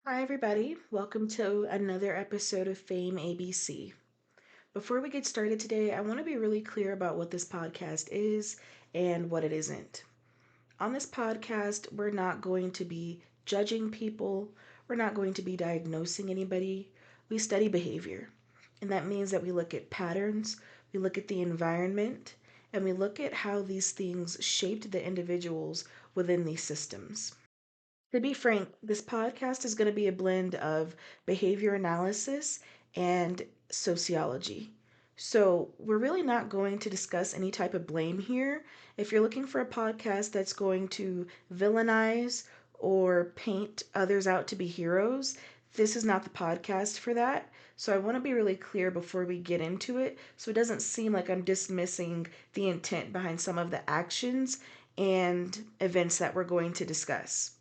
Hi, everybody. Welcome to another episode of Fame ABC. Before we get started today, I want to be really clear about what this podcast is and what it isn't. On this podcast, we're not going to be judging people, we're not going to be diagnosing anybody. We study behavior, and that means that we look at patterns, we look at the environment, and we look at how these things shaped the individuals within these systems. To be frank, this podcast is going to be a blend of behavior analysis and sociology. So, we're really not going to discuss any type of blame here. If you're looking for a podcast that's going to villainize or paint others out to be heroes, this is not the podcast for that. So, I want to be really clear before we get into it so it doesn't seem like I'm dismissing the intent behind some of the actions and events that we're going to discuss.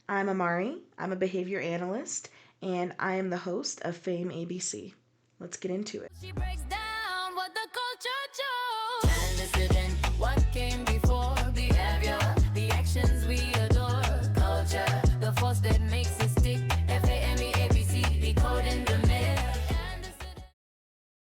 I'm Amari, I'm a behavior analyst, and I am the host of Fame ABC. Let's get into it. She breaks down what the culture chose. What came before behavior, the actions we adore. Culture, the force that makes it stick. FAMEABC, decoding the myth.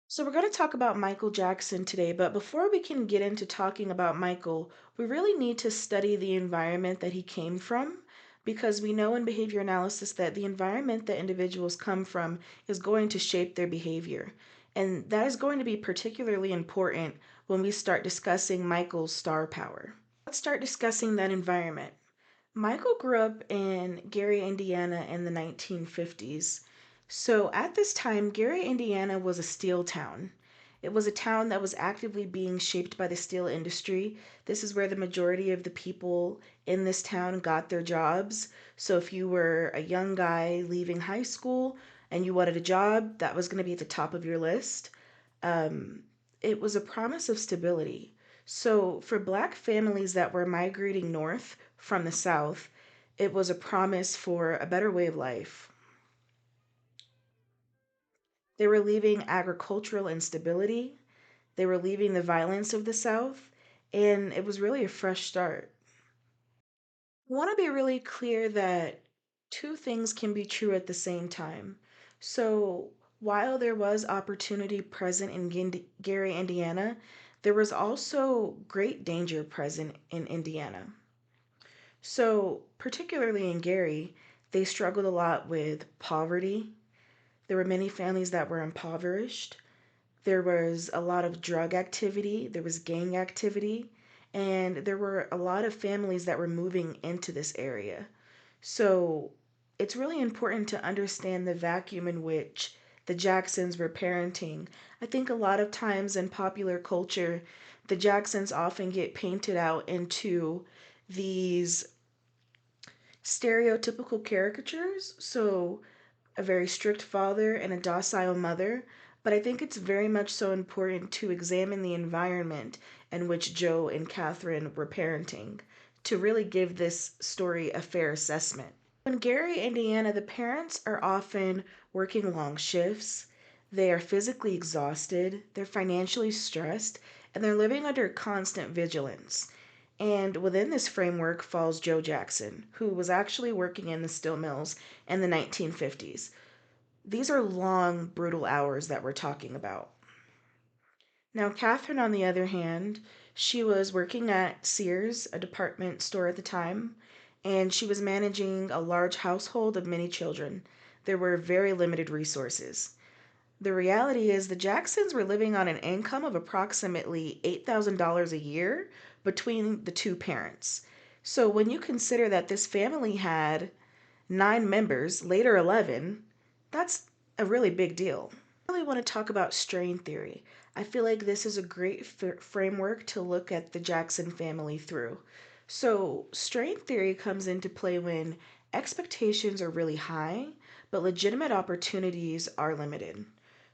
So, we're going to talk about Michael Jackson today, but before we can get into talking about Michael, we really need to study the environment that he came from because we know in behavior analysis that the environment that individuals come from is going to shape their behavior. And that is going to be particularly important when we start discussing Michael's star power. Let's start discussing that environment. Michael grew up in Gary, Indiana in the 1950s. So at this time, Gary, Indiana was a steel town. It was a town that was actively being shaped by the steel industry. This is where the majority of the people in this town got their jobs. So if you were a young guy leaving high school and you wanted a job, that was going to be at the top of your list. Um, it was a promise of stability. So for Black families that were migrating north from the South, it was a promise for a better way of life. They were leaving agricultural instability, they were leaving the violence of the South, and it was really a fresh start. I want to be really clear that two things can be true at the same time. So, while there was opportunity present in Gary, Indiana, there was also great danger present in Indiana. So, particularly in Gary, they struggled a lot with poverty. There were many families that were impoverished. There was a lot of drug activity, there was gang activity, and there were a lot of families that were moving into this area. So, it's really important to understand the vacuum in which the Jacksons were parenting. I think a lot of times in popular culture, the Jacksons often get painted out into these stereotypical caricatures. So, a very strict father and a docile mother. But I think it's very much so important to examine the environment in which Joe and Catherine were parenting to really give this story a fair assessment. In Gary, Indiana, the parents are often working long shifts. They are physically exhausted, they're financially stressed, and they're living under constant vigilance. And within this framework falls Joe Jackson, who was actually working in the steel mills in the 1950s. These are long, brutal hours that we're talking about. Now, Catherine, on the other hand, she was working at Sears, a department store at the time, and she was managing a large household of many children. There were very limited resources. The reality is the Jacksons were living on an income of approximately $8,000 a year between the two parents. So when you consider that this family had 9 members, later 11, that's a really big deal. I really want to talk about strain theory. I feel like this is a great framework to look at the Jackson family through. So, strain theory comes into play when expectations are really high, but legitimate opportunities are limited.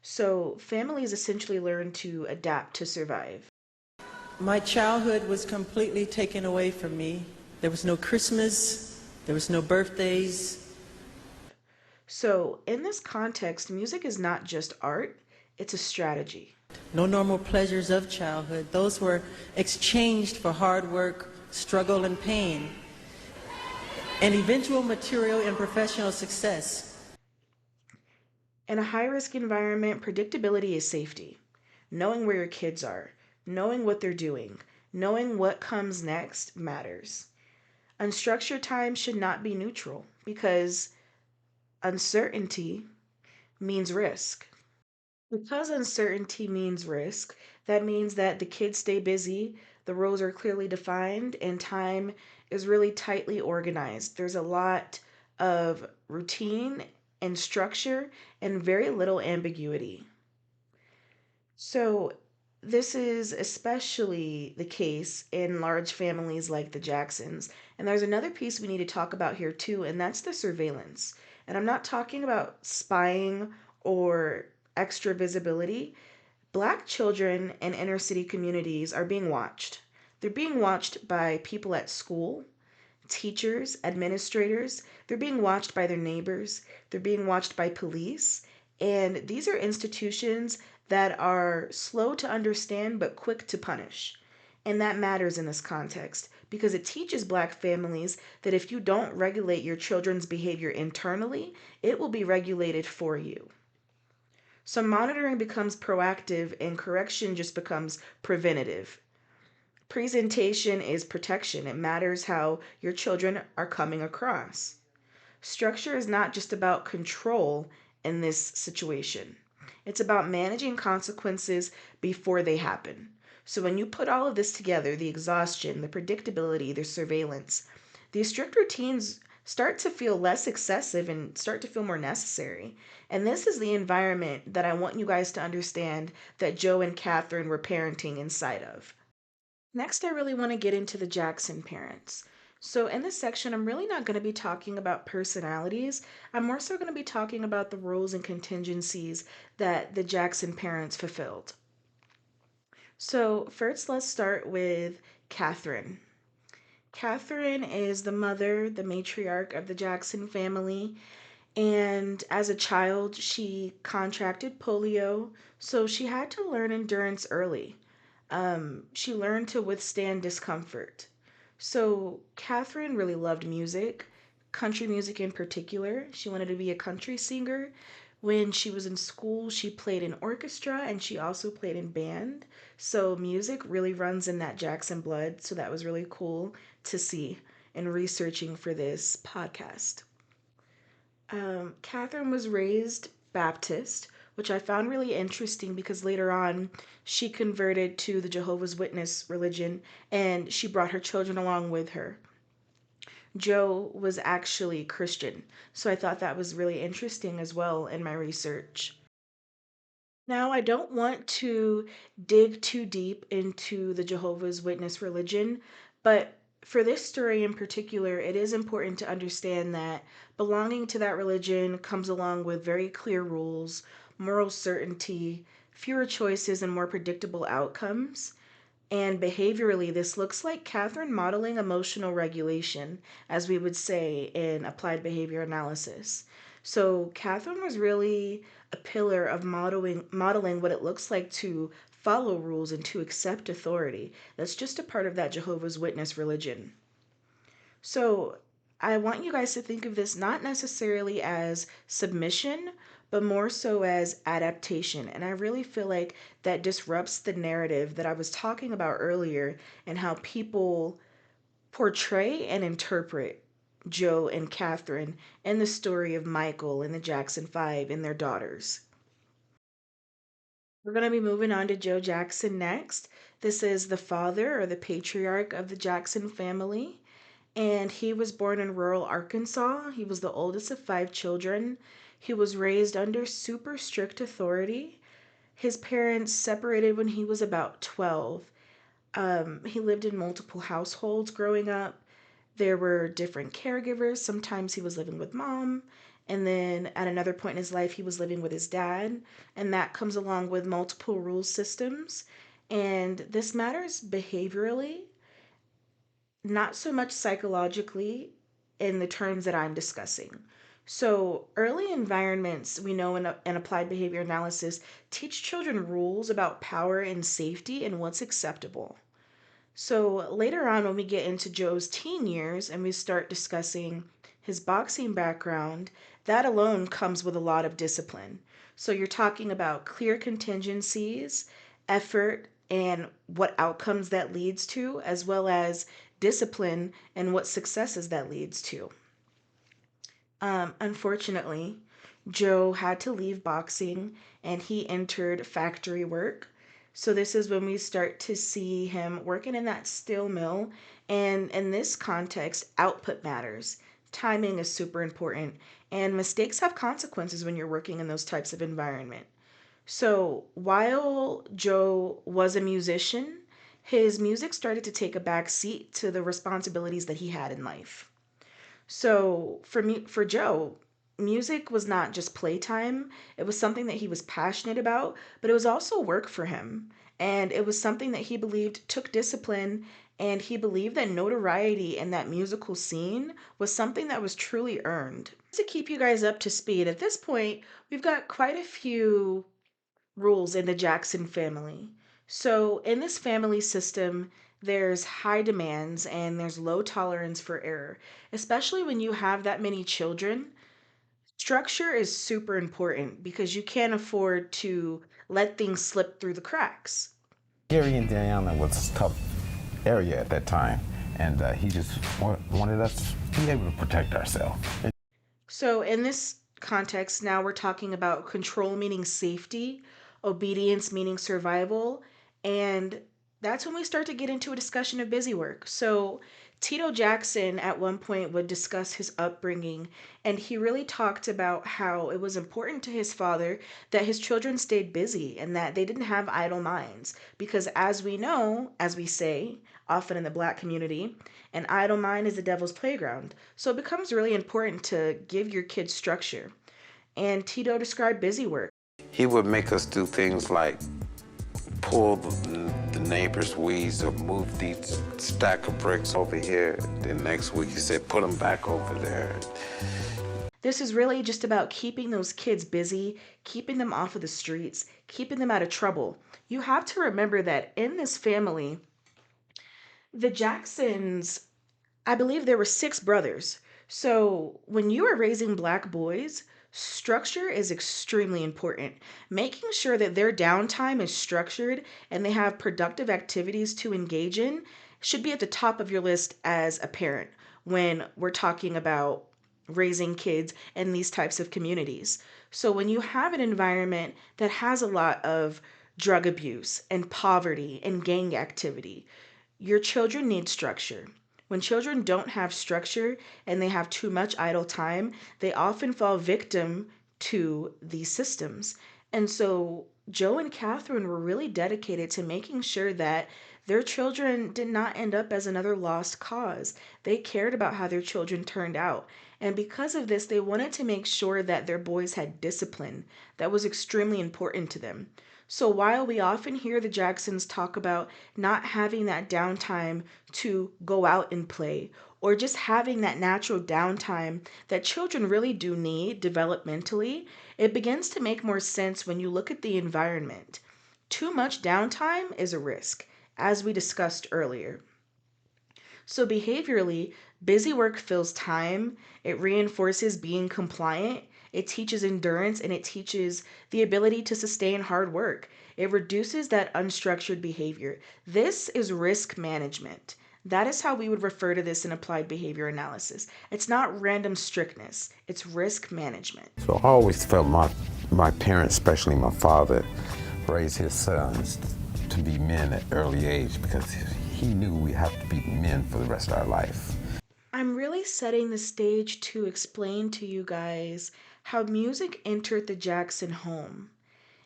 So, families essentially learn to adapt to survive. My childhood was completely taken away from me. There was no Christmas, there was no birthdays. So, in this context, music is not just art, it's a strategy. No normal pleasures of childhood. Those were exchanged for hard work, struggle, and pain. and eventual material and professional success. In a high risk environment, predictability is safety. Knowing where your kids are, knowing what they're doing, knowing what comes next matters. Unstructured time should not be neutral because uncertainty means risk. Because uncertainty means risk, that means that the kids stay busy, the roles are clearly defined, and time is really tightly organized. There's a lot of routine and structure and very little ambiguity. So, this is especially the case in large families like the Jacksons. And there's another piece we need to talk about here too, and that's the surveillance. And I'm not talking about spying or extra visibility. Black children in inner city communities are being watched. They're being watched by people at school, teachers, administrators. They're being watched by their neighbors. They're being watched by police. And these are institutions that are slow to understand but quick to punish. And that matters in this context because it teaches Black families that if you don't regulate your children's behavior internally, it will be regulated for you. So monitoring becomes proactive and correction just becomes preventative. Presentation is protection. It matters how your children are coming across. Structure is not just about control in this situation, it's about managing consequences before they happen. So when you put all of this together, the exhaustion, the predictability, the surveillance, these strict routines start to feel less excessive and start to feel more necessary. And this is the environment that I want you guys to understand that Joe and Catherine were parenting inside of. Next, I really want to get into the Jackson parents. So, in this section, I'm really not going to be talking about personalities. I'm more so going to be talking about the roles and contingencies that the Jackson parents fulfilled. So, first, let's start with Catherine. Catherine is the mother, the matriarch of the Jackson family, and as a child, she contracted polio, so she had to learn endurance early. She learned to withstand discomfort. So, Catherine really loved music, country music in particular. She wanted to be a country singer. When she was in school, she played in orchestra and she also played in band. So, music really runs in that Jackson blood. So, that was really cool to see in researching for this podcast. Catherine was raised Baptist, which I found really interesting because later on she converted to the Jehovah's Witness religion and she brought her children along with her. Joe was actually Christian, so I thought that was really interesting as well in my research. Now, I don't want to dig too deep into the Jehovah's Witness religion, but for this story in particular, it is important to understand that belonging to that religion comes along with very clear rules, moral certainty, fewer choices, and more predictable outcomes. And behaviorally, this looks like Catherine modeling emotional regulation, as we would say in applied behavior analysis. So, Catherine was really a pillar of modeling what it looks like to follow rules and to accept authority. That's just a part of that Jehovah's Witness religion. So, I want you guys to think of this not necessarily as submission, but more so as adaptation. And I really feel like that disrupts the narrative that I was talking about earlier and how people portray and interpret Joe and Catherine in the story of Michael and the Jackson Five and their daughters. We're going to be moving on to Joe Jackson next. This is the father or the patriarch of the Jackson family, and he was born in rural Arkansas. He was the oldest of five children. He was raised under super strict authority. His parents separated when he was about 12. He lived in multiple households growing up. There were different caregivers. Sometimes he was living with mom, and then at another point in his life, he was living with his dad. And that comes along with multiple rule systems. And this matters behaviorally, not so much psychologically in the terms that I'm discussing. So, early environments, we know in applied behavior analysis, teach children rules about power and safety and what's acceptable. So later on, when we get into Joe's teen years and we start discussing his boxing background, that alone comes with a lot of discipline. So you're talking about clear contingencies, effort, and what outcomes that leads to, as well as discipline and what successes that leads to. Unfortunately, Joe had to leave boxing and he entered factory work. So this is when we start to see him working in that steel mill. And in this context, output matters. Timing is super important, and mistakes have consequences when you're working in those types of environment. So while Joe was a musician, his music started to take a back seat to the responsibilities that he had in life. So for Joe, music was not just playtime. It was something that he was passionate about, but it was also work for him. And it was something that he believed took discipline, and he believed that notoriety in that musical scene was something that was truly earned. To keep you guys up to speed, at this point, we've got quite a few rules in the Jackson family. So, in this family system, there's high demands and there's low tolerance for error, especially when you have that many children. Structure is super important because you can't afford to let things slip through the cracks. Gary, Indiana was a tough area at that time, and he just wanted us to be able to protect ourselves. So, in this context, now we're talking about control meaning safety, obedience meaning survival, and that's when we start to get into a discussion of busy work. So, Tito Jackson at one point would discuss his upbringing, and he really talked about how it was important to his father that his children stayed busy and that they didn't have idle minds. Because, as we know, as we say often in the black community, an idle mind is the devil's playground. So, it becomes really important to give your kids structure. And Tito described busy work. He would make us do things like pull the neighbor's weeds or move these stack of bricks over here. Then next week he said, put them back over there. This is really just about keeping those kids busy, keeping them off of the streets, keeping them out of trouble. You have to remember that in this family, the Jacksons, I believe there were six brothers. So when you are raising black boys, structure is extremely important. Making sure that their downtime is structured and they have productive activities to engage in should be at the top of your list as a parent when we're talking about raising kids in these types of communities. So when you have an environment that has a lot of drug abuse and poverty and gang activity, your children need structure. When children don't have structure and they have too much idle time, they often fall victim to these systems. And so Joe and Catherine were really dedicated to making sure that their children did not end up as another lost cause. They cared about how their children turned out. And because of this, they wanted to make sure that their boys had discipline that was extremely important to them. So while we often hear the Jacksons talk about not having that downtime to go out and play, or just having that natural downtime that children really do need developmentally, it begins to make more sense when you look at the environment. Too much downtime is a risk, as we discussed earlier. So, behaviorally, busy work fills time, it reinforces being compliant, it teaches endurance, and it teaches the ability to sustain hard work. It reduces that unstructured behavior. This is risk management. That is how we would refer to this in applied behavior analysis. It's not random strictness, it's risk management. So I always felt my parents, especially my father, raised his sons to be men at early age because he knew we have to be men for the rest of our life. I'm really setting the stage to explain to you guys how music entered the Jackson home.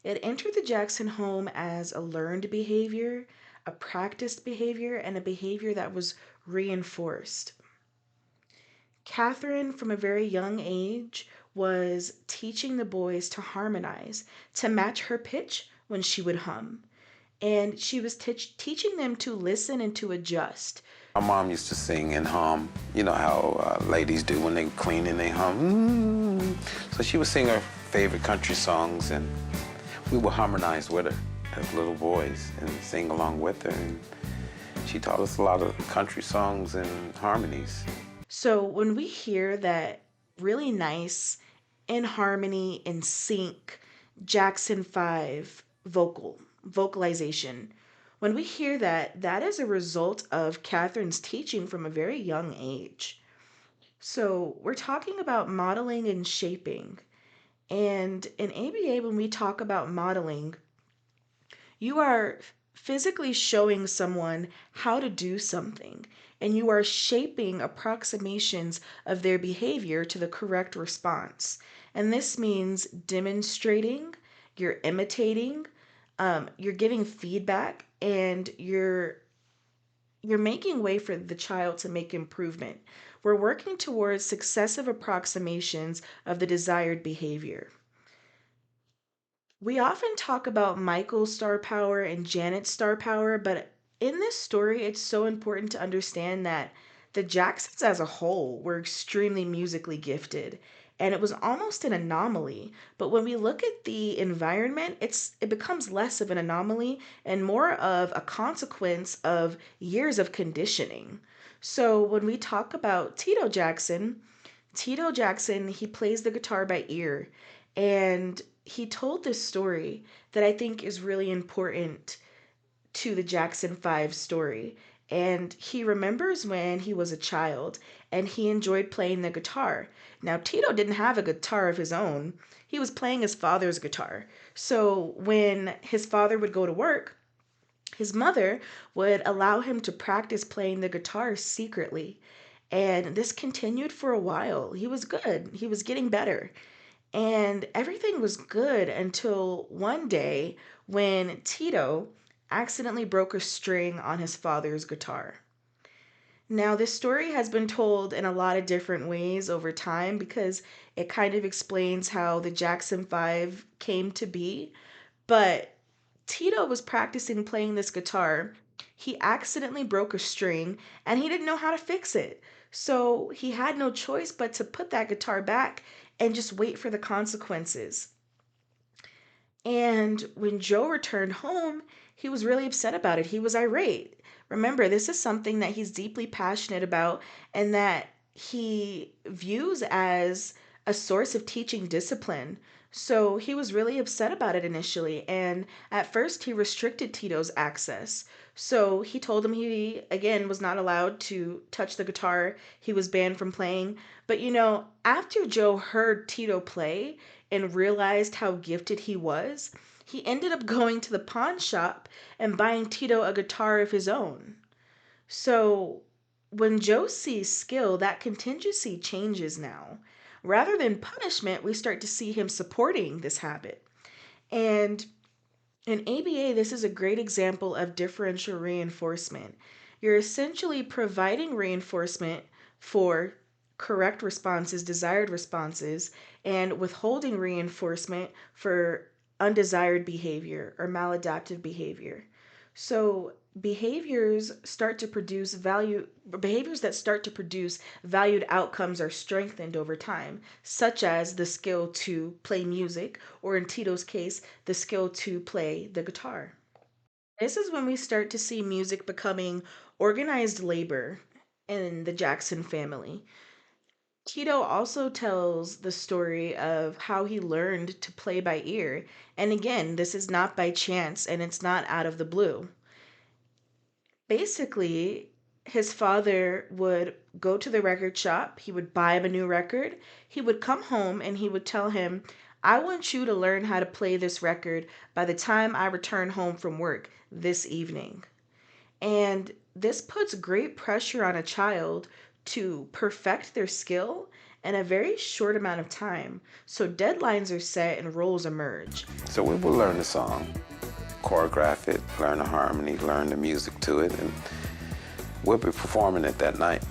It entered the Jackson home as a learned behavior, a practiced behavior, and a behavior that was reinforced. Catherine, from a very young age, was teaching the boys to harmonize, to match her pitch when she would hum. And she was teaching them to listen and to adjust. My mom used to sing and hum. You know how ladies do when they clean and they hum. So she would sing her favorite country songs, and we would harmonize with her as little boys and sing along with her. And She taught us a lot of country songs and harmonies. So when we hear that really nice, in harmony, in sync, Jackson 5 vocalization, when we hear that, that is a result of Catherine's teaching from a very young age. So we're talking about modeling and shaping. And in ABA, when we talk about modeling, you are physically showing someone how to do something, and you are shaping approximations of their behavior to the correct response. And this means demonstrating, you're imitating, you're giving feedback, and you're making way for the child to make improvement. We're working towards successive approximations of the desired behavior. We often talk about Michael's star power and Janet's star power, but in this story, it's so important to understand that the Jacksons as a whole were extremely musically gifted, and it was almost an anomaly. But when we look at the environment, it becomes less of an anomaly and more of a consequence of years of conditioning. So when we talk about Tito Jackson, he plays the guitar by ear, and he told this story that I think is really important to the Jackson 5 story. And he remembers when he was a child and he enjoyed playing the guitar. Now, Tito didn't have a guitar of his own, he was playing his father's guitar. So when his father would go to work, his mother would allow him to practice playing the guitar secretly. And this continued for a while. He was good, he was getting better. And everything was good until one day when Tito accidentally broke a string on his father's guitar. Now, this story has been told in a lot of different ways over time because it kind of explains how the Jackson 5 came to be. But Tito was practicing playing this guitar. He accidentally broke a string and he didn't know how to fix it. So he had no choice but to put that guitar back and just wait for the consequences. And when Joe returned home, he was really upset about it. He was irate. Remember, this is something that he's deeply passionate about and that he views as a source of teaching discipline. So he was really upset about it initially. And at first, he restricted Tito's access. So he told him he, again, was not allowed to touch the guitar. He was banned from playing. But after Joe heard Tito play, and realized how gifted he was, he ended up going to the pawn shop and buying Tito a guitar of his own. So when Joe sees skill, that contingency changes now. Rather than punishment, we start to see him supporting this habit. And in ABA, this is a great example of differential reinforcement. You're essentially providing reinforcement for correct responses, desired responses, and withholding reinforcement for undesired behavior or maladaptive behavior. So behaviors that start to produce valued outcomes are strengthened over time, such as the skill to play music, or in Tito's case, the skill to play the guitar. This is when we start to see music becoming organized labor in the Jackson family. Tito also tells the story of how he learned to play by ear. And again, this is not by chance and it's not out of the blue. Basically, his father would go to the record shop, he would buy him a new record, he would come home and he would tell him, I want you to learn how to play this record by the time I return home from work this evening. And this puts great pressure on a child to perfect their skill in a very short amount of time. So deadlines are set and roles emerge. So we will learn the song, choreograph it, learn the harmony, learn the music to it, and we'll be performing it that night.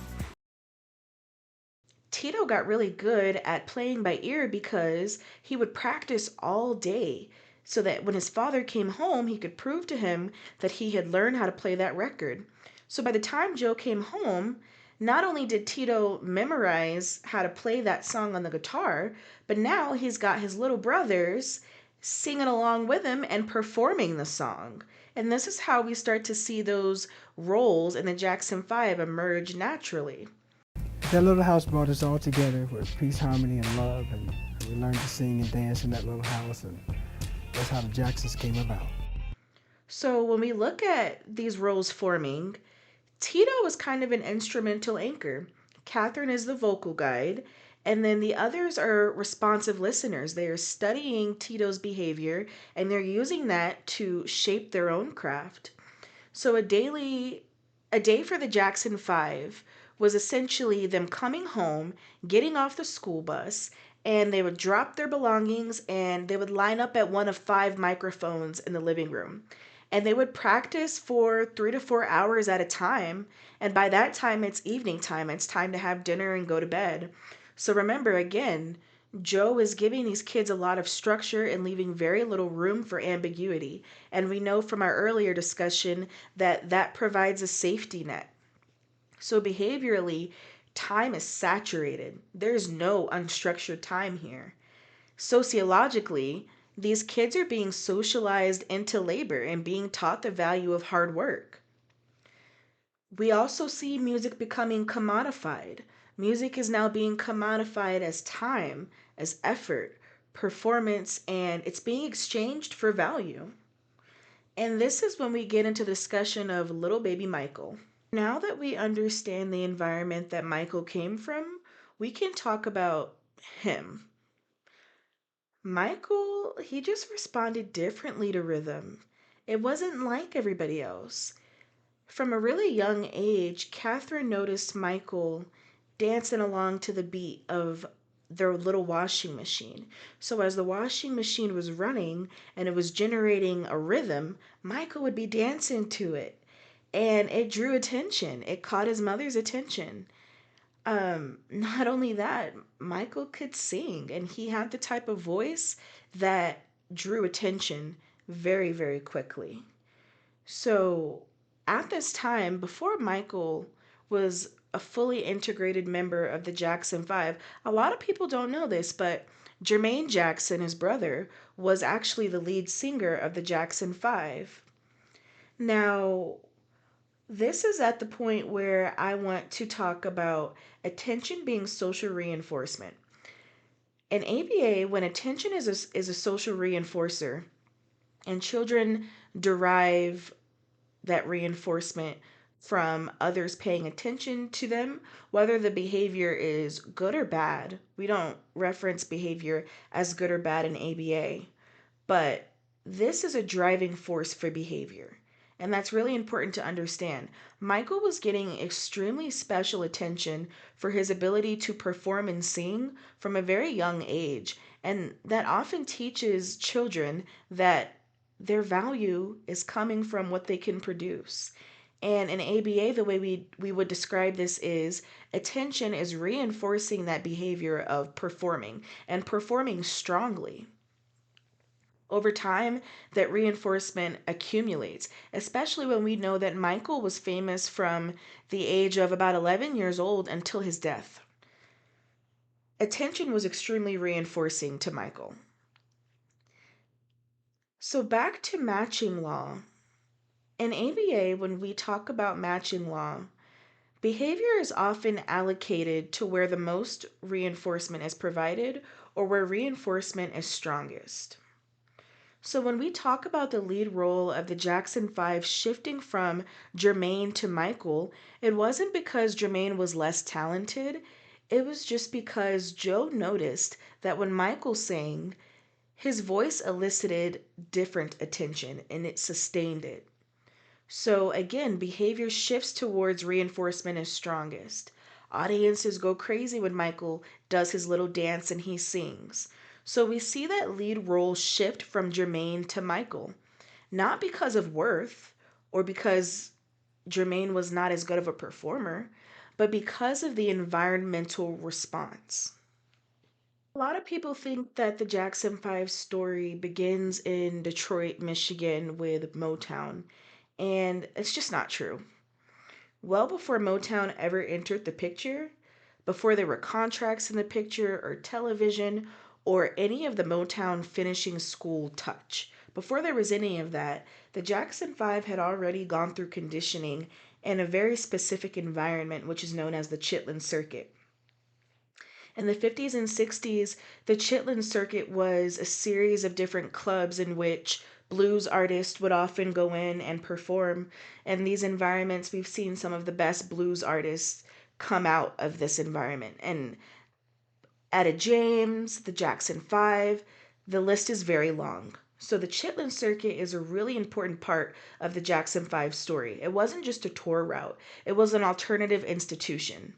Tito got really good at playing by ear because he would practice all day so that when his father came home, he could prove to him that he had learned how to play that record. So by the time Joe came home, not only did Tito memorize how to play that song on the guitar, but now he's got his little brothers singing along with him and performing the song. And this is how we start to see those roles in the Jackson 5 emerge naturally. That little house brought us all together with peace, harmony, and love, and we learned to sing and dance in that little house, and that's how the Jacksons came about. So when we look at these roles forming, Tito is kind of an instrumental anchor. Catherine is the vocal guide, and then the others are responsive listeners. They are studying Tito's behavior and they're using that to shape their own craft. So a day for the Jackson 5 was essentially them coming home, getting off the school bus, and they would drop their belongings and they would line up at one of 5 microphones in the living room. And they would practice for 3 to 4 hours at a time. And by that time, it's evening time. It's time to have dinner and go to bed. So remember, again, Joe is giving these kids a lot of structure and leaving very little room for ambiguity. And we know from our earlier discussion that that provides a safety net. So behaviorally, time is saturated. There's no unstructured time here. Sociologically, these kids are being socialized into labor and being taught the value of hard work. We also see music becoming commodified. Music is now being commodified as time, as effort, performance, and it's being exchanged for value. And this is when we get into the discussion of little baby Michael. Now that we understand the environment that Michael came from, we can talk about him. Michael, he just responded differently to rhythm. It wasn't like everybody else. From a really young age, Catherine noticed Michael dancing along to the beat of their little washing machine. So as the washing machine was running and it was generating a rhythm, Michael would be dancing to it. And it drew attention. It caught his mother's attention. Not only that, Michael could sing and he had the type of voice that drew attention very, very quickly. So at this time, before Michael was a fully integrated member of the Jackson 5, a lot of people don't know this, but Jermaine Jackson, his brother, was actually the lead singer of the Jackson 5. Now, this is at the point where I want to talk about attention being social reinforcement. In ABA, when attention is a social reinforcer, and children derive that reinforcement from others paying attention to them, whether the behavior is good or bad. We don't reference behavior as good or bad in ABA, but this is a driving force for behavior. And that's really important to understand. Michael was getting extremely special attention for his ability to perform and sing from a very young age. And that often teaches children that their value is coming from what they can produce. And in ABA, the way we would describe this is attention is reinforcing that behavior of performing and performing strongly. Over time, that reinforcement accumulates, especially when we know that Michael was famous from the age of about 11 years old until his death. Attention was extremely reinforcing to Michael. So back to matching law. In ABA, when we talk about matching law, behavior is often allocated to where the most reinforcement is provided or where reinforcement is strongest. So when we talk about the lead role of the Jackson 5 shifting from Jermaine to Michael, it wasn't because Jermaine was less talented. It was just because Joe noticed that when Michael sang, his voice elicited different attention and it sustained it. So again, behavior shifts towards reinforcement is strongest. Audiences go crazy when Michael does his little dance and he sings. So we see that lead role shift from Jermaine to Michael, not because of worth or because Jermaine was not as good of a performer, but because of the environmental response. A lot of people think that the Jackson 5 story begins in Detroit, Michigan with Motown, and it's just not true. Well before Motown ever entered the picture, before there were contracts in the picture or television or any of the Motown finishing school touch, before there was any of that, the Jackson 5 had already gone through conditioning in a very specific environment, which is known as the Chitlin circuit. In the 50s and 60s, the Chitlin circuit was a series of different clubs in which blues artists would often go in and perform. In these environments, we've seen some of the best blues artists come out of this environment. And Etta James, the Jackson 5, the list is very long. So the Chitlin circuit is a really important part of the Jackson 5 story. It wasn't just a tour route, it was an alternative institution.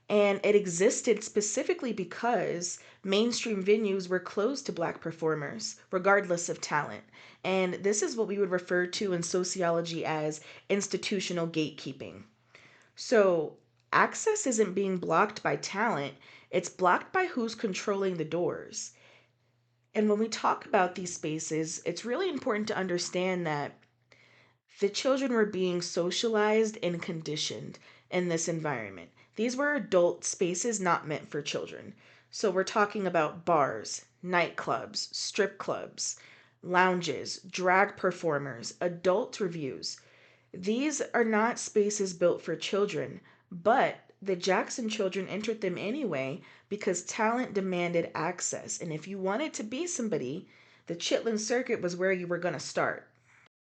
And it existed specifically because mainstream venues were closed to Black performers, regardless of talent. And this is what we would refer to in sociology as institutional gatekeeping. So, access isn't being blocked by talent, it's blocked by who's controlling the doors. And when we talk about these spaces, it's really important to understand that the children were being socialized and conditioned in this environment. These were adult spaces not meant for children. So we're talking about bars, nightclubs, strip clubs, lounges, drag performers, adult reviews. These are not spaces built for children, but the Jackson children entered them anyway because talent demanded access. And if you wanted to be somebody, the Chitlin circuit was where you were going to start.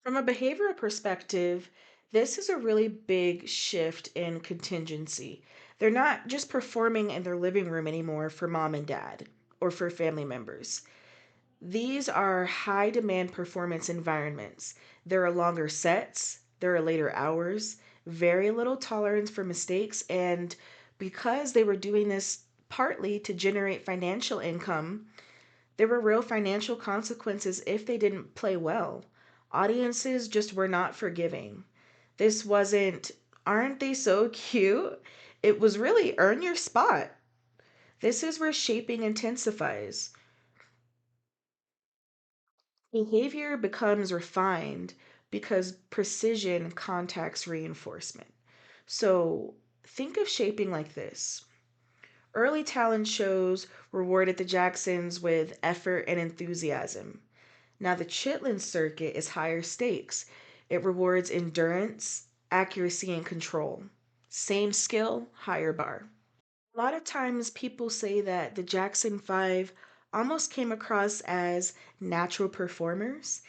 From a behavioral perspective, this is a really big shift in contingency. They're not just performing in their living room anymore for mom and dad or for family members. These are high demand performance environments. There are longer sets, there are later hours, very little tolerance for mistakes, and because they were doing this partly to generate financial income, there were real financial consequences if they didn't play well. Audiences just were not forgiving. This wasn't, aren't they so cute? It was really earn your spot. This is where shaping intensifies. Behavior becomes refined because precision contacts reinforcement. So think of shaping like this. Early talent shows rewarded the Jacksons with effort and enthusiasm. Now, the Chitlin circuit is higher stakes. It rewards endurance, accuracy, and control. Same skill, higher bar. A lot of times people say that the Jackson 5 almost came across as natural performers.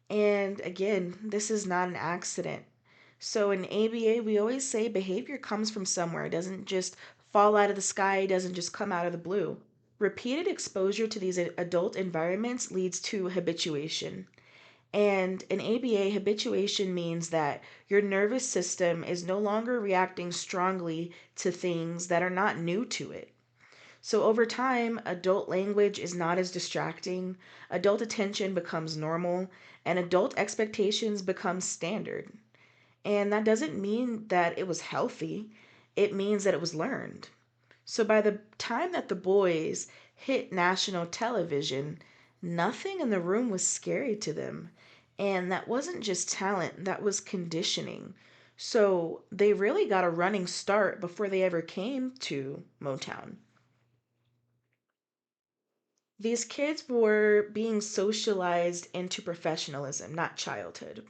And again, this is not an accident. So in ABA, we always say behavior comes from somewhere. It doesn't just fall out of the sky, it doesn't just come out of the blue. Repeated exposure to these adult environments leads to habituation. And in ABA, habituation means that your nervous system is no longer reacting strongly to things that are not new to it. So over time, adult language is not as distracting, adult attention becomes normal, and adult expectations become standard. And that doesn't mean that it was healthy, it means that it was learned. So by the time that the boys hit national television, nothing in the room was scary to them. And that wasn't just talent, that was conditioning. So they really got a running start before they ever came to Motown. These kids were being socialized into professionalism, not childhood.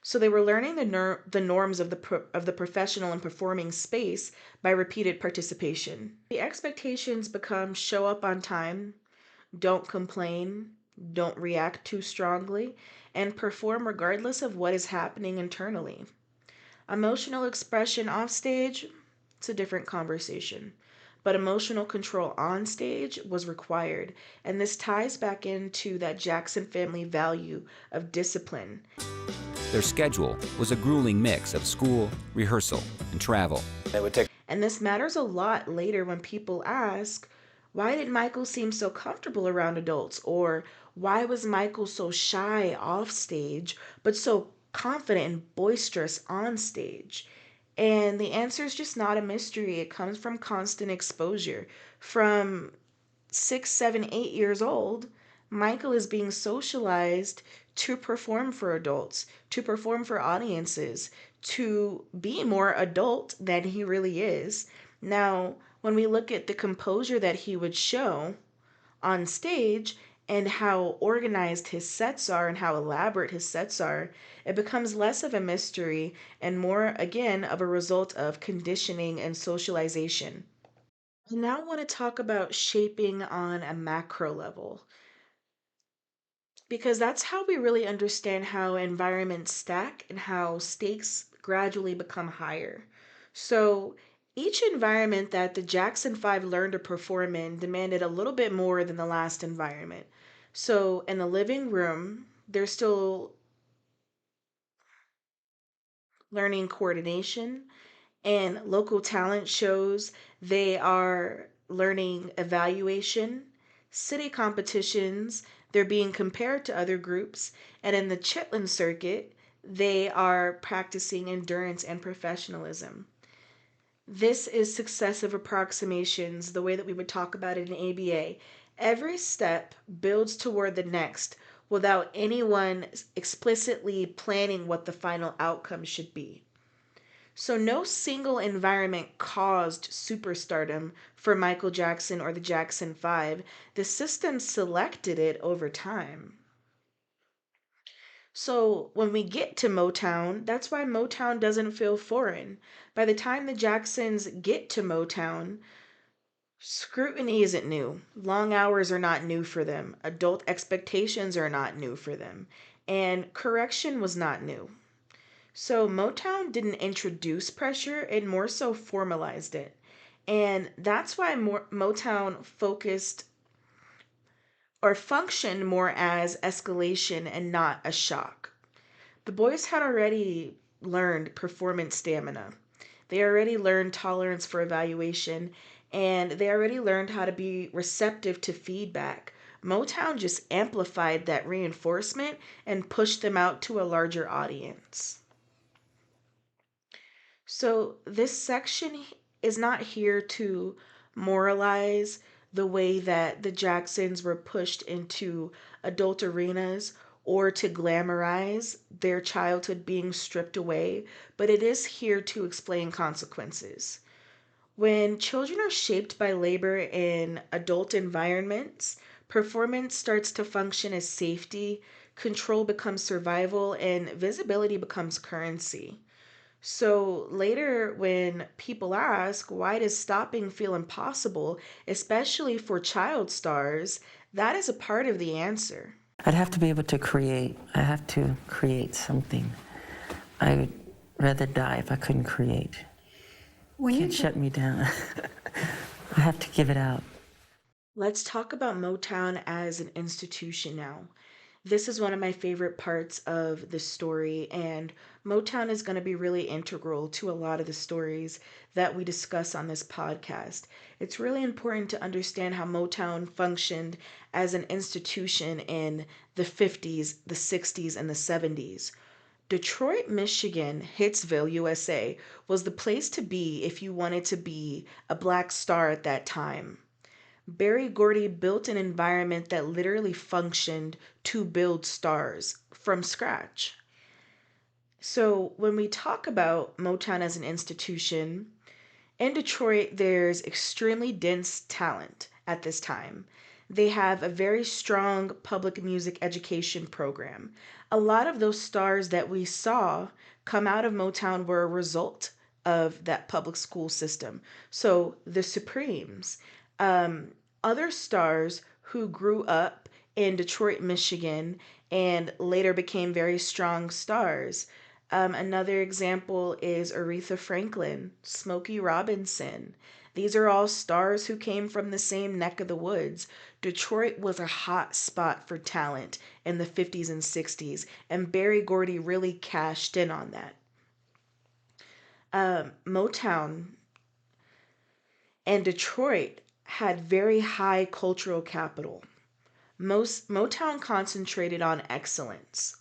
So they were learning the norms of the professional and performing space by repeated participation. The expectations become show up on time, don't complain, don't react too strongly, and perform regardless of what is happening internally. Emotional expression off stage, it's a different conversation. But emotional control on stage was required, and this ties back into that Jackson family value of discipline. Their schedule was a grueling mix of school, rehearsal, and travel. And this matters a lot later when people ask, why did Michael seem so comfortable around adults? Or why was Michael so shy off stage, but so confident and boisterous on stage? And the answer is just not a mystery. It comes from constant exposure. From 6, 7, 8 years old, Michael is being socialized to perform for adults, to perform for audiences, to be more adult than he really is. Now, when we look at the composure that he would show on stage and how organized his sets are and how elaborate his sets are, it becomes less of a mystery and more, again, of a result of conditioning and socialization. I now want to talk about shaping on a macro level because that's how we really understand how environments stack and how stakes gradually become higher. So, each environment that the Jackson 5 learned to perform in demanded a little bit more than the last environment. So, in the living room, they're still learning coordination, and local talent shows they are learning evaluation. City competitions, they're being compared to other groups. And in the Chitlin circuit, they are practicing endurance and professionalism. This is successive approximations, the way that we would talk about it in ABA. Every step builds toward the next without anyone explicitly planning what the final outcome should be. So, no single environment caused superstardom for Michael Jackson or the Jackson 5. The system selected it over time. So, when we get to Motown, that's why Motown doesn't feel foreign. By the time the Jacksons get to Motown, scrutiny isn't new. Long hours are not new for them. Adult expectations are not new for them. And correction was not new. So Motown didn't introduce pressure, it more so formalized it. And that's why Motown focused or functioned more as escalation and not a shock. The boys had already learned performance stamina. They already learned tolerance for evaluation, and they already learned how to be receptive to feedback. Motown just amplified that reinforcement and pushed them out to a larger audience. So, this section is not here to moralize the way that the Jacksons were pushed into adult arenas or to glamorize their childhood being stripped away, but it is here to explain consequences. When children are shaped by labor in adult environments, performance starts to function as safety, control becomes survival, and visibility becomes currency. So later, when people ask, why does stopping feel impossible, especially for child stars, that is a part of the answer. I'd have to be able to create. I have to create something. I would rather die if I couldn't create. When Can't shut me down. I have to give it out. Let's talk about Motown as an institution now. This is one of my favorite parts of the story, and Motown is going to be really integral to a lot of the stories that we discuss on this podcast. It's really important to understand how Motown functioned as an institution in the 50s, the 60s, and the 70s. Detroit, Michigan, Hitsville, USA was the place to be if you wanted to be a black star at that time. Berry Gordy built an environment that literally functioned to build stars from scratch. So, when we talk about Motown as an institution, in Detroit, there's extremely dense talent at this time. They have a very strong public music education program. A lot of those stars that we saw come out of Motown were a result of that public school system. So, the Supremes, um, other stars who grew up in Detroit, Michigan, and later became very strong stars. Another example is Aretha Franklin, Smokey Robinson. These are all stars who came from the same neck of the woods. Detroit was a hot spot for talent in the 50s and 60s, and Berry Gordy really cashed in on that. Motown and Detroit had very high cultural capital. Most Motown concentrated on excellence.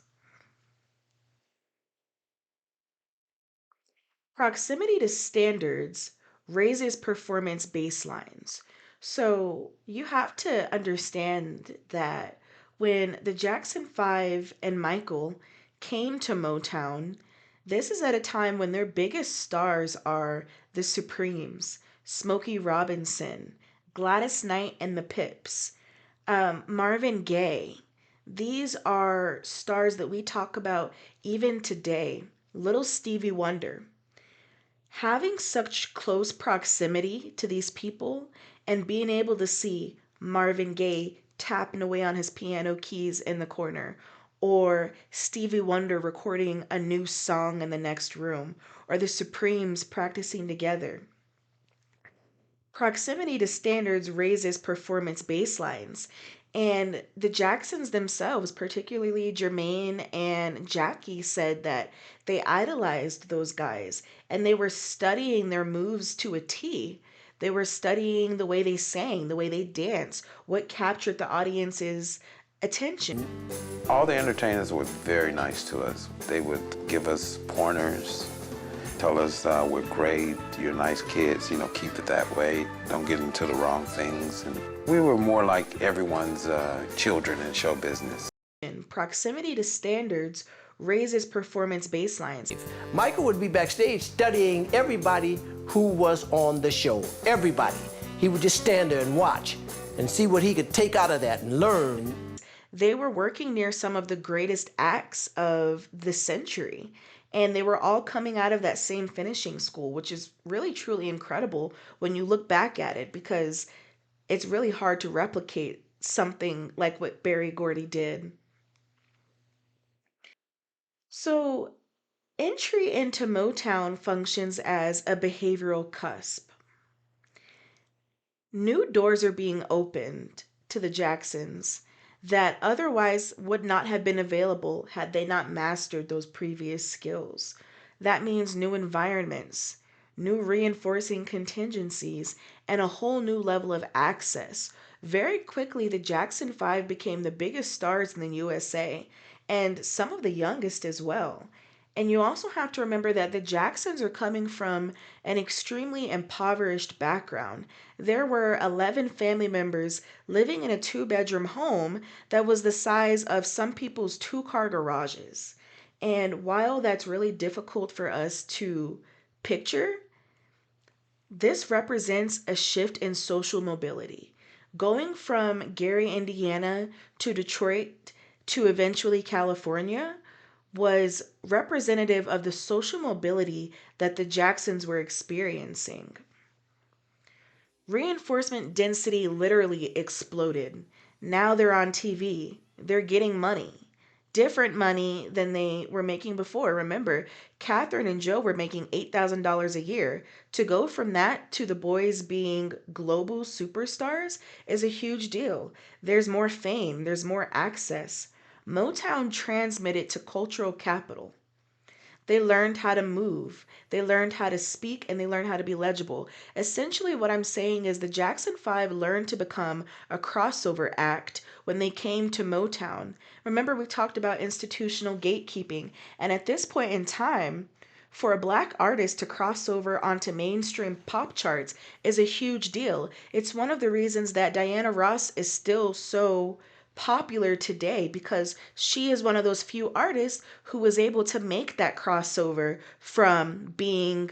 Proximity to standards raises performance baselines. So you have to understand that when the Jackson 5 and Michael came to Motown, this is at a time when their biggest stars are the Supremes, Smokey Robinson, Gladys Knight and the Pips. Marvin Gaye. These are stars that we talk about even today. Little Stevie Wonder. Having such close proximity to these people and being able to see Marvin Gaye tapping away on his piano keys in the corner, or Stevie Wonder recording a new song in the next room, or the Supremes practicing together. Proximity to standards raises performance baselines. And the Jacksons themselves, particularly Jermaine and Jackie, said that they idolized those guys and they were studying their moves to a T. They were studying the way they sang, the way they danced, what captured the audience's attention. All the entertainers were very nice to us. They would give us pointers, tell us we're great, you're nice kids, keep it that way, don't get into the wrong things. And we were more like everyone's children in show business. Proximity to standards raises performance baselines. Michael would be backstage studying everybody who was on the show, everybody. He would just stand there and watch and see what he could take out of that and learn. They were working near some of the greatest acts of the century. And they were all coming out of that same finishing school, which is really, truly incredible when you look back at it, because it's really hard to replicate something like what Berry Gordy did. So, entry into Motown functions as a behavioral cusp. New doors are being opened to the Jacksons that otherwise would not have been available had they not mastered those previous skills. That means new environments, new reinforcing contingencies, and a whole new level of access. Very quickly, the Jackson Five became the biggest stars in the USA, and some of the youngest as well. And you also have to remember that the Jacksons are coming from an extremely impoverished background. There were 11 family members living in a two-bedroom home that was the size of some people's two-car garages. And while that's really difficult for us to picture, this represents a shift in social mobility. Going from Gary, Indiana to Detroit to eventually California was representative of the social mobility that the Jacksons were experiencing. Reinforcement density literally exploded. Now they're on TV. They're getting money. Different money than they were making before. Remember, Catherine and Joe were making $8,000 a year. To go from that to the boys being global superstars is a huge deal. There's more fame, there's more access. Motown transmitted to cultural capital. They learned how to move, they learned how to speak, and they learned how to be legible. Essentially, what I'm saying is the Jackson Five learned to become a crossover act when they came to Motown. Remember, we talked about institutional gatekeeping, and at this point in time, for a black artist to cross over onto mainstream pop charts is a huge deal. It's one of the reasons that Diana Ross is still so popular today, because she is one of those few artists who was able to make that crossover from being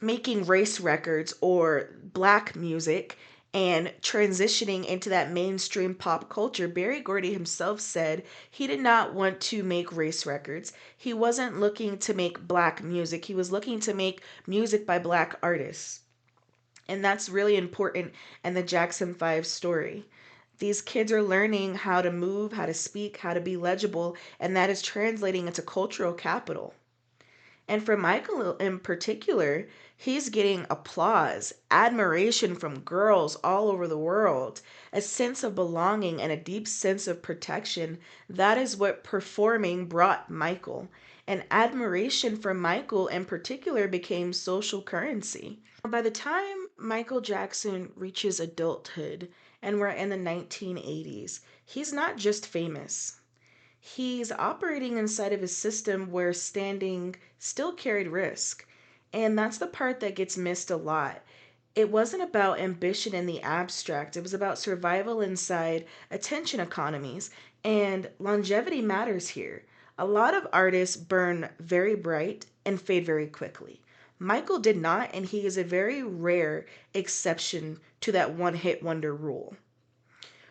making race records or black music and transitioning into that mainstream pop culture. Berry Gordy himself said he did not want to make race records. He wasn't looking to make black music. He was looking to make music by black artists. And that's really important in the Jackson 5 story. These kids are learning how to move, how to speak, how to be legible, and that is translating into cultural capital. And for Michael in particular, he's getting applause, admiration from girls all over the world, a sense of belonging, and a deep sense of protection. That is what performing brought Michael. And admiration for Michael in particular became social currency. By the time Michael Jackson reaches adulthood, and we're in the 1980s, he's not just famous. He's operating inside of a system where standing still carried risk. And that's the part that gets missed a lot. It wasn't about ambition in the abstract, it was about survival inside attention economies. And longevity matters here. A lot of artists burn very bright and fade very quickly. Michael did not, and he is a very rare exception to that one hit wonder rule.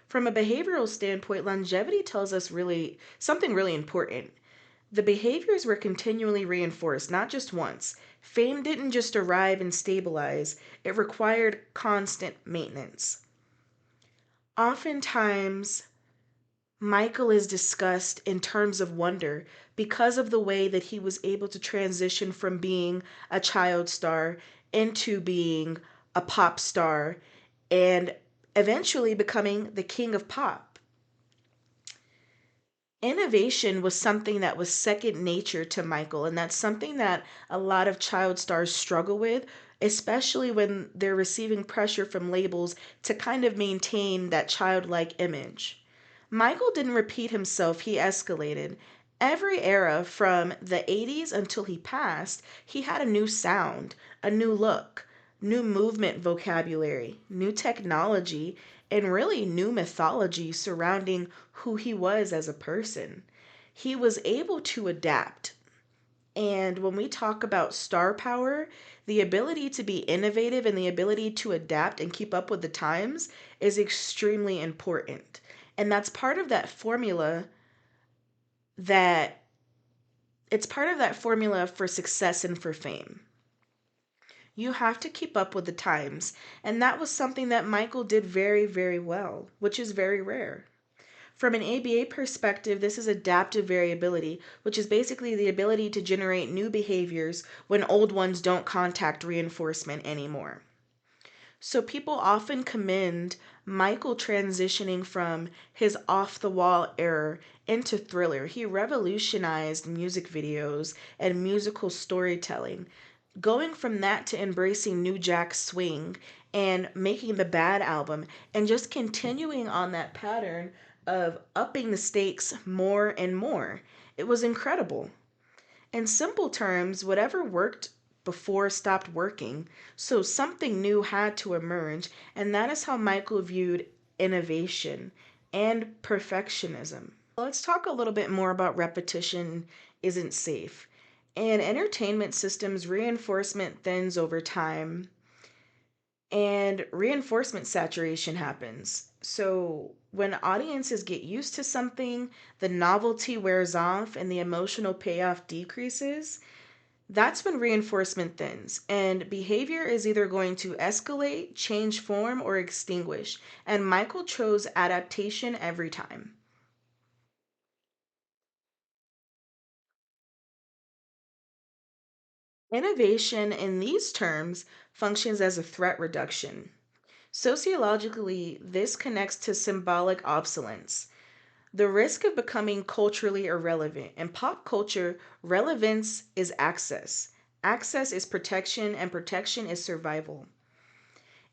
From a behavioral standpoint, longevity tells us really something really important. The behaviors were continually reinforced, not just once. Fame didn't just arrive and stabilize, it required constant maintenance. Oftentimes, Michael is discussed in terms of wonder because of the way that he was able to transition from being a child star into being a pop star and eventually becoming the king of pop. Innovation was something that was second nature to Michael, and that's something that a lot of child stars struggle with, especially when they're receiving pressure from labels to kind of maintain that childlike image. Michael didn't repeat himself, he escalated. Every era from the 80s until he passed, he had a new sound, a new look, new movement vocabulary, new technology, and really new mythology surrounding who he was as a person. He was able to adapt. And when we talk about star power, the ability to be innovative and the ability to adapt and keep up with the times is extremely important. And that's part of that formula that it's part of that formula for success and for fame. You have to keep up with the times. And that was something that Michael did very, very well, which is very rare. From an ABA perspective, this is adaptive variability, which is basically the ability to generate new behaviors when old ones don't contact reinforcement anymore. So people often commend Michael transitioning from his off the wall era into thriller. He revolutionized music videos and musical storytelling, going from that to embracing New Jack Swing and making the Bad album and just continuing on that pattern of upping the stakes more and more. It was incredible. In simple terms, whatever worked before stopped working, so something new had to emerge, and that is how Michael viewed innovation and perfectionism. Let's talk a little bit more about repetition isn't safe. In entertainment systems, reinforcement thins over time and reinforcement saturation happens. So, when audiences get used to something, the novelty wears off and the emotional payoff decreases. That's when reinforcement thins, and behavior is either going to escalate, change form, or extinguish. And Michael chose adaptation every time. Innovation, in these terms, functions as a threat reduction. Sociologically, this connects to symbolic obsolescence, the risk of becoming culturally irrelevant. In pop culture, relevance is access. Access is protection, and protection is survival.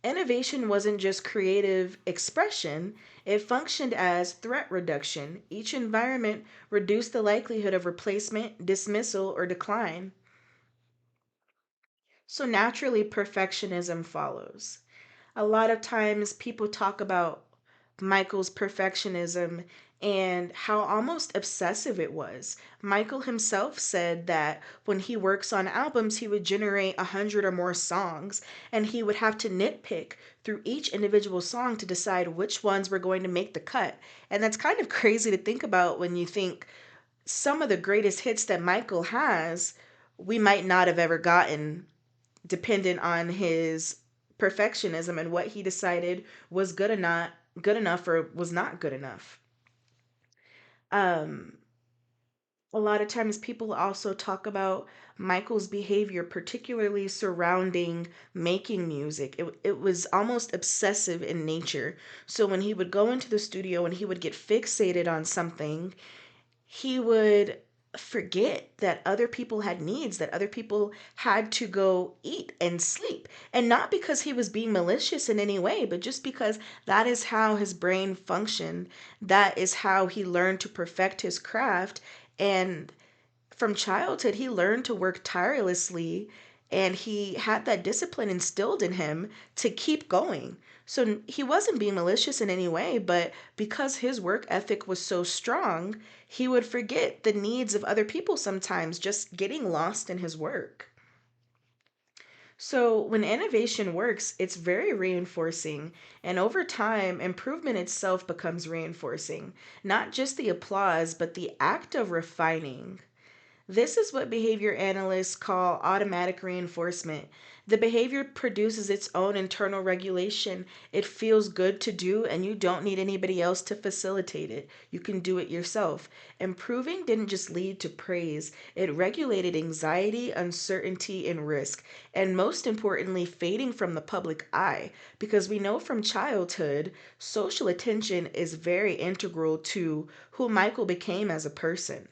Innovation wasn't just creative expression, it functioned as threat reduction. Each environment reduced the likelihood of replacement, dismissal, or decline. So naturally, perfectionism follows. A lot of times people talk about Michael's perfectionism and how almost obsessive it was. Michael himself said that when he works on albums, he would generate 100 or more songs, and he would have to nitpick through each individual song to decide which ones were going to make the cut. And that's kind of crazy to think about when you think some of the greatest hits that Michael has, we might not have ever gotten dependent on his perfectionism and what he decided was good enough or was not good enough. Um, a lot of times people also talk about Michael's behavior, particularly surrounding making music. It was almost obsessive in nature. So when he would go into the studio and he would get fixated on something, he would forget that other people had needs, that other people had to go eat and sleep. And not because he was being malicious in any way, but just because that is how his brain functioned. That is how he learned to perfect his craft. And from childhood, he learned to work tirelessly and he had that discipline instilled in him to keep going. So he wasn't being malicious in any way, but because his work ethic was so strong, he would forget the needs of other people sometimes, just getting lost in his work. So, when innovation works, it's very reinforcing, and over time, improvement itself becomes reinforcing. Not just the applause, but the act of refining. This is what behavior analysts call automatic reinforcement. The behavior produces its own internal regulation. It feels good to do, and you don't need anybody else to facilitate it. You can do it yourself. Improving didn't just lead to praise, it regulated anxiety, uncertainty, and risk. And most importantly, fading from the public eye. Because we know from childhood, social attention is very integral to who Michael became as a person.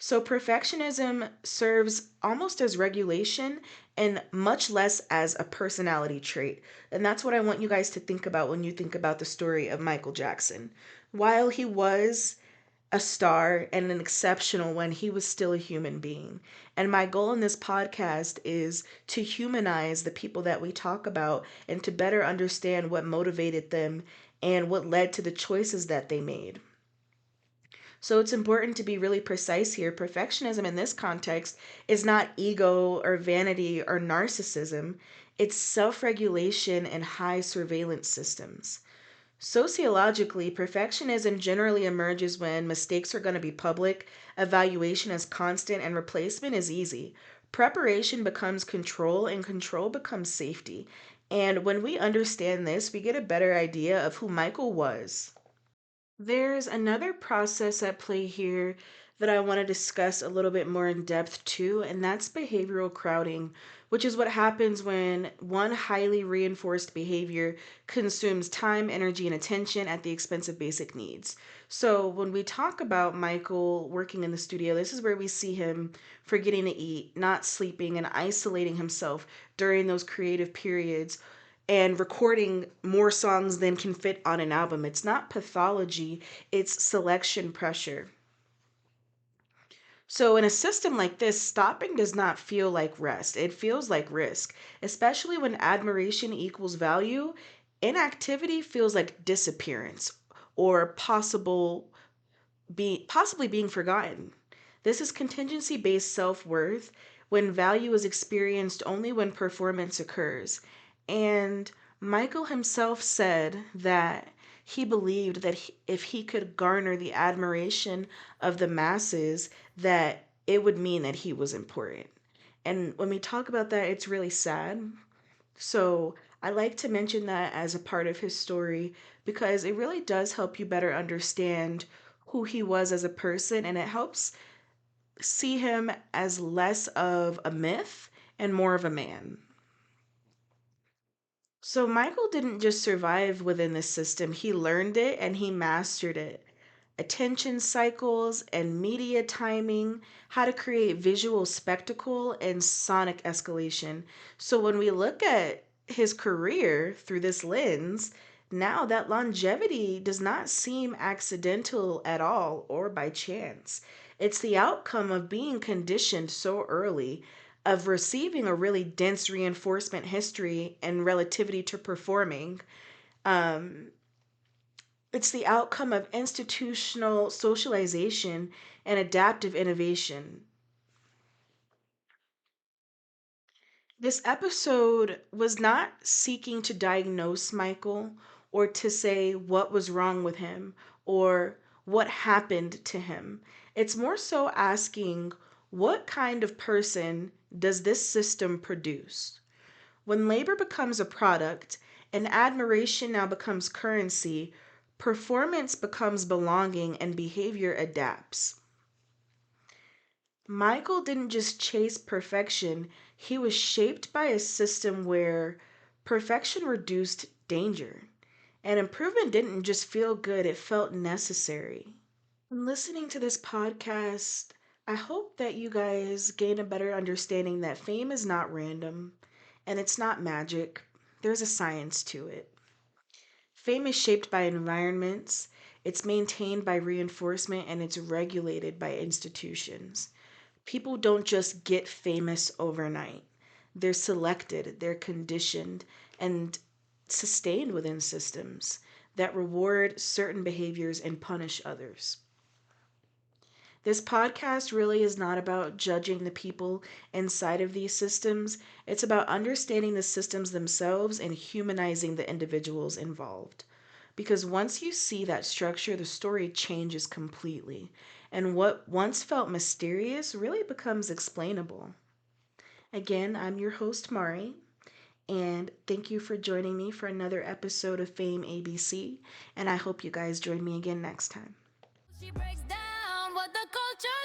So perfectionism serves almost as regulation and much less as a personality trait. And that's what I want you guys to think about when you think about the story of Michael Jackson. While he was a star and an exceptional one, he was still a human being. And my goal in this podcast is to humanize the people that we talk about and to better understand what motivated them and what led to the choices that they made. So it's important to be really precise here. Perfectionism in this context is not ego or vanity or narcissism, it's self regulation and high surveillance systems. Sociologically, perfectionism generally emerges when mistakes are going to be public, evaluation is constant, and replacement is easy. Preparation becomes control, and control becomes safety. And when we understand this, we get a better idea of who Michael was. There's another process at play here that I want to discuss a little bit more in depth too, and that's behavioral crowding, which is what happens when one highly reinforced behavior consumes time, energy, and attention at the expense of basic needs. So, when we talk about Michael working in the studio, this is where we see him forgetting to eat, not sleeping, and isolating himself during those creative periods and recording more songs than can fit on an album. It's not pathology, it's selection pressure. So, in a system like this, stopping does not feel like rest, it feels like risk, especially when admiration equals value. Inactivity feels like disappearance or possibly being forgotten. This is contingency based self worth when value is experienced only when performance occurs. And Michael himself said that he believed that if he could garner the admiration of the masses, that it would mean that he was important. And when we talk about that, it's really sad. So I like to mention that as a part of his story because it really does help you better understand who he was as a person, and it helps see him as less of a myth and more of a man. So Michael didn't just survive within this system, he learned it and he mastered it. Attention cycles and media timing, how to create visual spectacle and sonic escalation. So when we look at his career through this lens, now that longevity does not seem accidental at all or by chance. It's the outcome of being conditioned so early, of receiving a really dense reinforcement history and relativity to performing. Um, it's the outcome of institutional socialization and adaptive innovation. This episode was not seeking to diagnose Michael or to say what was wrong with him or what happened to him. It's more so asking what kind of person does this system produce? When labor becomes a product and admiration now becomes currency, performance becomes belonging and behavior adapts. Michael didn't just chase perfection, he was shaped by a system where perfection reduced danger. And improvement didn't just feel good, it felt necessary. In listening to this podcast, I hope that you guys gain a better understanding that fame is not random and it's not magic. There's a science to it. Fame is shaped by environments, it's maintained by reinforcement, and it's regulated by institutions. People don't just get famous overnight. They're selected, they're conditioned, and sustained within systems that reward certain behaviors and punish others. This podcast really is not about judging the people inside of these systems. It's about understanding the systems themselves and humanizing the individuals involved. Because once you see that structure, the story changes completely. And what once felt mysterious really becomes explainable. Again, I'm your host, Mari, and thank you for joining me for another episode of Fame ABC. And I hope you guys join me again next time. She breaks down what the culture